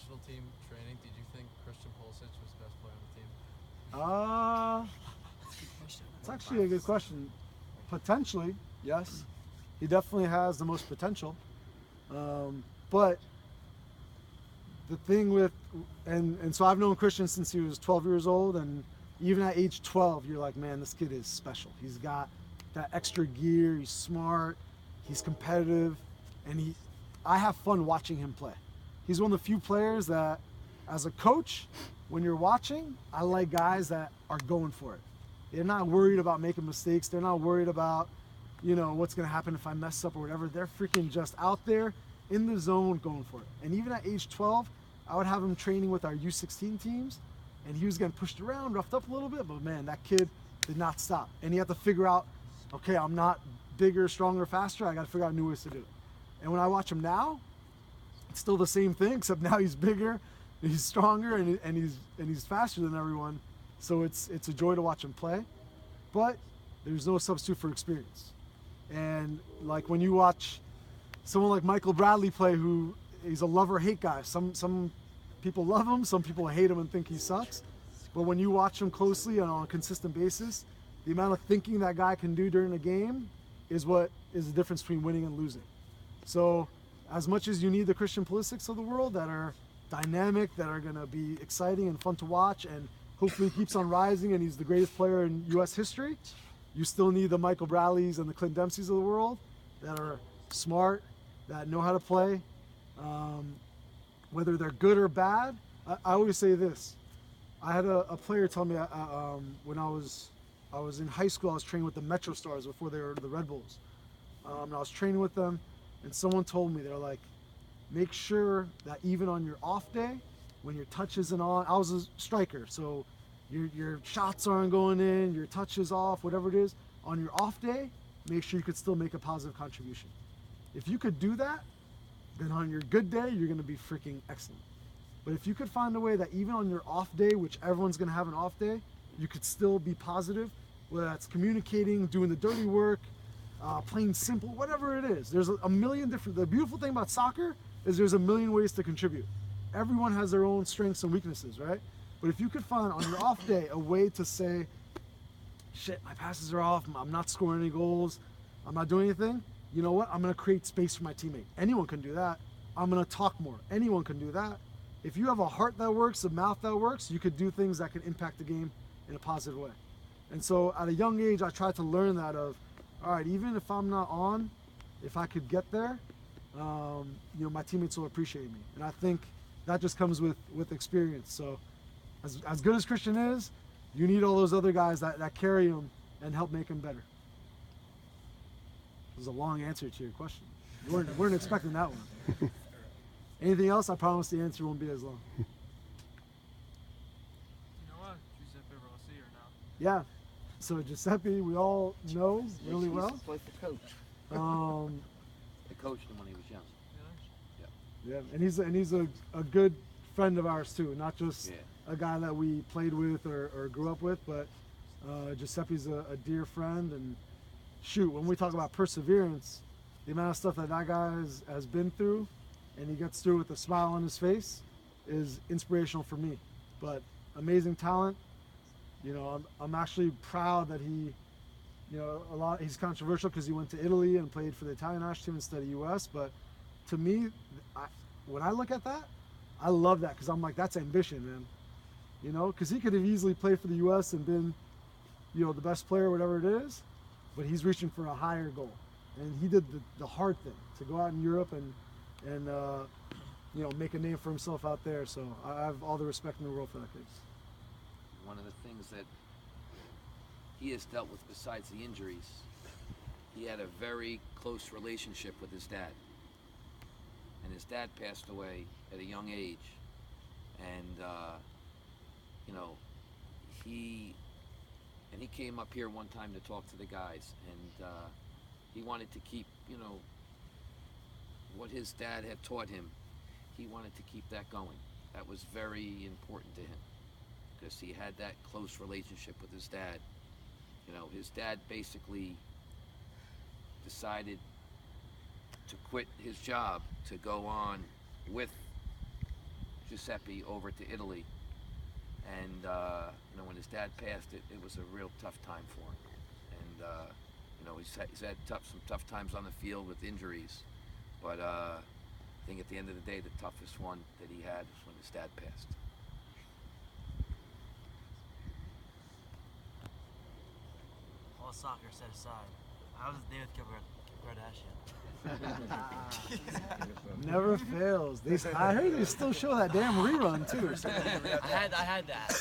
national team training, did you think Christian Pulisic was the best player on the team? It's actually a good question. Potentially, yes. He definitely has the most potential. But the thing with, and so I've known Christian since he was 12 years old, and even at age 12, you're like, man, this kid is special. He's got that extra gear, he's smart, he's competitive, and I have fun watching him play. He's one of the few players that, as a coach, when you're watching, I like guys that are going for it. They're not worried about making mistakes. They're not worried about, what's going to happen if I mess up or whatever. They're freaking just out there in the zone going for it. And even at age 12, I would have him training with our U16 teams, and he was getting pushed around, roughed up a little bit, but man, that kid did not stop. And he had to figure out, okay, I'm not bigger, stronger, faster. I got to figure out new ways to do it. And when I watch him now, it's still the same thing, except now he's bigger, he's stronger, and he's faster than everyone. So it's a joy to watch him play. But there's no substitute for experience. And like when you watch someone like Michael Bradley play, who he's a love-or-hate guy. Some people love him, some people hate him and think he sucks. But when you watch him closely and on a consistent basis, the amount of thinking that guy can do during a game is what is the difference between winning and losing. So as much as you need the Christian Pulisics of the world that are dynamic, that are going to be exciting and fun to watch, and hopefully keeps on rising and he's the greatest player in U.S. history, you still need the Michael Bradleys and the Clint Dempseys of the world that are smart, that know how to play. Whether they're good or bad, I always say this. I had a player tell me when I was in high school, I was training with the Metro Stars before they were the Red Bulls. And I was training with them, and someone told me, they're like, make sure that even on your off day, when your touch isn't on, I was a striker, so your shots aren't going in, your touch is off, whatever it is, on your off day, make sure you could still make a positive contribution. If you could do that, then on your good day, you're going to be freaking excellent. But if you could find a way that even on your off day, which everyone's going to have an off day, you could still be positive, whether that's communicating, doing the dirty work, playing simple, whatever it is. There's a million different, the beautiful thing about soccer is there's a million ways to contribute. Everyone has their own strengths and weaknesses, right? But if you could find on your off day a way to say, shit, my passes are off, I'm not scoring any goals, I'm not doing anything, you know what? I'm going to create space for my teammate. Anyone can do that. I'm going to talk more. Anyone can do that. If you have a heart that works, a mouth that works, you could do things that can impact the game in a positive way. And so at a young age, I tried to learn that of, all right, even if I'm not on, if I could get there, my teammates will appreciate me. And I think that just comes with experience. So as good as Christian is, you need all those other guys that carry him and help make him better. It was a long answer to your question. You weren't expecting that one. Anything else? I promise the answer won't be as long. You know what? Giuseppe Rossi or no? Yeah. So Giuseppe, we all know really well. He played for coach. I coached him when he was young. Yeah, and he's a good friend of ours too, not just a guy that we played with or grew up with, but Giuseppe's a dear friend. And shoot, when we talk about perseverance, the amount of stuff that guy has been through, and he gets through with a smile on his face, is inspirational for me. But amazing talent. I'm actually proud that he, he's controversial because he went to Italy and played for the Italian national team instead of U.S. But to me, when I look at that, I love that because I'm like, that's ambition, man. Because he could have easily played for the U.S. and been, the best player, whatever it is, but he's reaching for a higher goal. And he did the hard thing, to go out in Europe and make a name for himself out there. So I have all the respect in the world for that kid. One of the things that he has dealt with besides the injuries, he had a very close relationship with his dad. And his dad passed away at a young age. And, he came up here one time to talk to the guys. And he wanted to keep, what his dad had taught him. He wanted to keep that going. That was very important to him, because he had that close relationship with his dad. His dad basically decided to quit his job to go on with Giuseppe over to Italy, and when his dad passed, it was a real tough time for him, and he's had some tough times on the field with injuries, but I think at the end of the day, the toughest one that he had was when his dad passed. All soccer set aside, how was the day with Kim Kardashian? Never fails. I heard they still show that damn rerun too. I had that.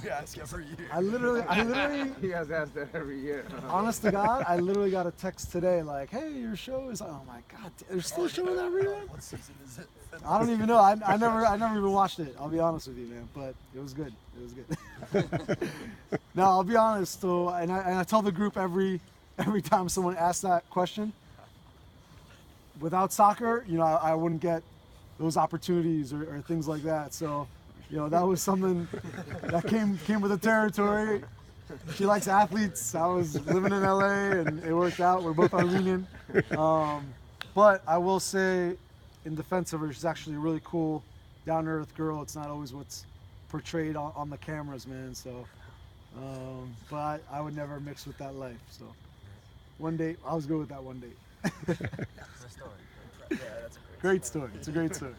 We ask every year. I literally, He has asked that every year. honest to God, I literally got a text today like, "Hey, your show is." Oh my God, they're still showing that rerun. What season is it? I don't even know. I never even watched it. I'll be honest with you, man. But it was good. It was good. No, I'll be honest though, and I tell the group every time someone asks that question. Without soccer, I wouldn't get those opportunities or things like that. So, that was something that came with the territory. She likes athletes. I was living in LA, and it worked out. We're both Armenian. But I will say, in defense of her, she's actually a really cool, down-to-earth girl. It's not always what's portrayed on the cameras, man. So, but I would never mix with that life. So, one date, I was good with that one date. The story. Yeah, that's a Great story. It's a great story.